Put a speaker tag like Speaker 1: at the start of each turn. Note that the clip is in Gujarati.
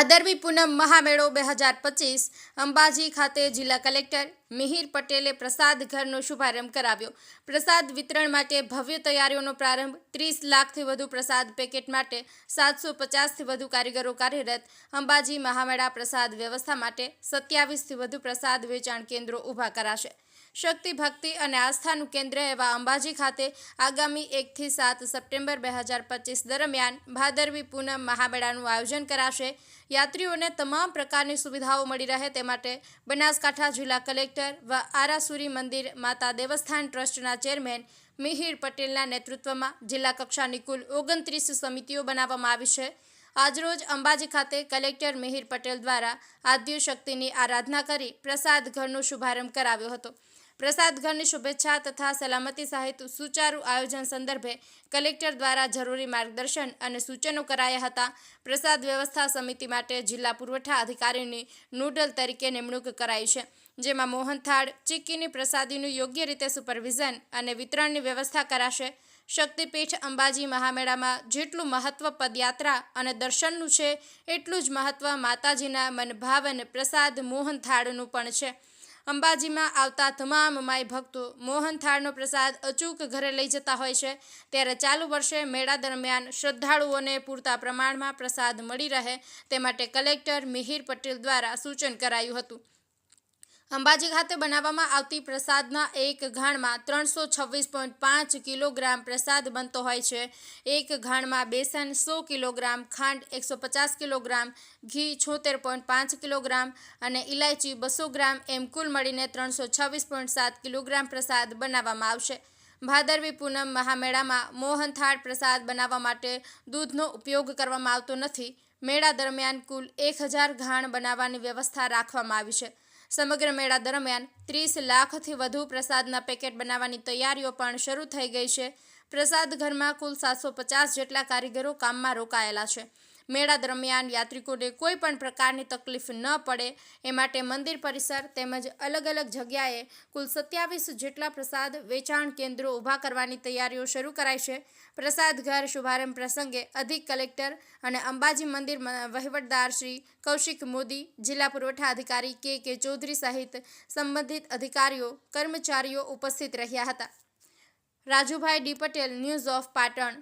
Speaker 1: ભાદરવી પૂનમ મહામેળો 2025 અંબાજી ખાતે જિલ્લા કલેક્ટર મિહિર પટેલે પ્રસાદ ઘરનો શુભારંભ કરાવ્યો। પ્રસાદ વિતરણ માટે ભવ્ય તૈયારીઓનો પ્રારંભ। 30 લાખથી વધુ પ્રસાદ પેકેટ માટે 750થી વધુ કારીગરો કાર્યરત। અંબાજી મહામેળા પ્રસાદ વ્યવસ્થા માટે 27થી વધુ પ્રસાદ વેચાણ કેન્દ્રો ઊભા કરાશે। શક્તિ ભક્તિ અને આસ્થાનું કેન્દ્ર એવા અંબાજી ખાતે આગામી 1 થી 7 સપ્ટેમ્બર 2025 દરમિયાન ભાદરવી પૂનમ મહામેળાનું આયોજન કરાશે। યાત્રીઓને તમામ પ્રકારની સુવિધાઓ મળી રહે તે માટે બનાસકાંઠા જિલ્લા કલેક્ટર વ આરાસુરી મંદિર માતા દેવસ્થાન ટ્રસ્ટના ચેરમેન મિહિર પટેલના નેતૃત્વમાં જિલ્લા કક્ષાની કુલ 29 સમિતિઓ બનાવવામાં આવી છે। આજરોજ અંબાજી ખાતે કલેક્ટર મિહિર પટેલ દ્વારા આદ્યશક્તિની આરાધના કરી પ્રસાદ ઘરનો શુભારંભ કરાવ્યો હતો। પ્રસાદ ઘરની શુભેચ્છા તથા સલામતી સહિત સુચારુ આયોજન સંદર્ભે કલેક્ટર દ્વારા જરૂરી માર્ગદર્શન અને સૂચનો કરાયા હતા। પ્રસાદ વ્યવસ્થા સમિતિ માટે જિલ્લા પુરવઠા અધિકારીની નોડલ તરીકે નિમણૂક કરાઈ છે, જેમાં મોહનથાળ ચીક્કીની પ્રસાદીનું યોગ્ય રીતે સુપરવિઝન અને વિતરણની વ્યવસ્થા કરાશે। શક્તિપીઠ અંબાજી મહામેળામાં જેટલું મહત્વ પદયાત્રા અને દર્શનનું છે, એટલું જ મહત્વ માતાજીના મનભાવન પ્રસાદ મોહનથાળનું પણ છે। અંબાજીમાં આવતા તમામ માઈ ભક્તો મોહનથાળનો પ્રસાદ અચૂક ઘરે લઈ જતા હોય છે, ત્યારે ચાલુ વર્ષે મેળા દરમિયાન શ્રદ્ધાળુઓને પૂરતા પ્રમાણમાં પ્રસાદ મળી રહે તે માટે કલેક્ટર મિહિર પટેલ દ્વારા સૂચન કરાયું હતું। અંબાજી ખાતે બનાવવામાં આવતી પ્રસાદના એક ઘાણમાં 326.5 કિલોગ્રામ પ્રસાદ બનતો હોય છે। એક ઘાણમાં બેસન 100 કિલોગ્રામ, ખાંડ 150 કિલોગ્રામ, ઘી 76.5 કિલોગ્રામ અને ઇલાયચી 200 ગ્રામ એમ કુલ મળીને 326.7 કિલોગ્રામ પ્રસાદ બનાવવામાં આવશે। ભાદરવી પૂનમ મહામેળામાં મોહનથાળ પ્રસાદ બનાવવા માટે દૂધનો ઉપયોગ કરવામાં આવતો નથી। મેળા દરમિયાન કુલ 1000 ઘાણ બનાવવાની વ્યવસ્થા રાખવામાં આવી છે। સમગ્ર મેળા દરમિયાન 30 લાખથી વધુ પ્રસાદના પેકેટ બનાવવાની તૈયારીઓ પણ શરૂ થઈ ગઈ છે। પ્રસાદ ઘરમાં કુલ 750 જેટલા કારીગરો કામમાં રોકાયેલા છે। મેળા દરમિયાન યાત્રિકોને કોઈ પણ પ્રકારની તકલીફ ન પડે એ માટે મંદિર પરિસર તેમજ અલગ અલગ જગ્યાએ કુલ 27 જેટલા પ્રસાદ વેચાણ કેન્દ્રો ઊભા કરવાની તૈયારીઓ શરૂ કરાઈ છે। પ્રસાદ ઘર શુભારંભ પ્રસંગે અધિક કલેક્ટર અને અંબાજી મંદિર વહીવટદાર શ્રી કૌશિક મોદી, જિલ્લા પુરવઠા અધિકારી કે ચૌધરી સહિત સંબંધિત અધિકારીઓ કર્મચારીઓ ઉપસ્થિત રહ્યા હતા। Rajubhai D Patel, news of Patan.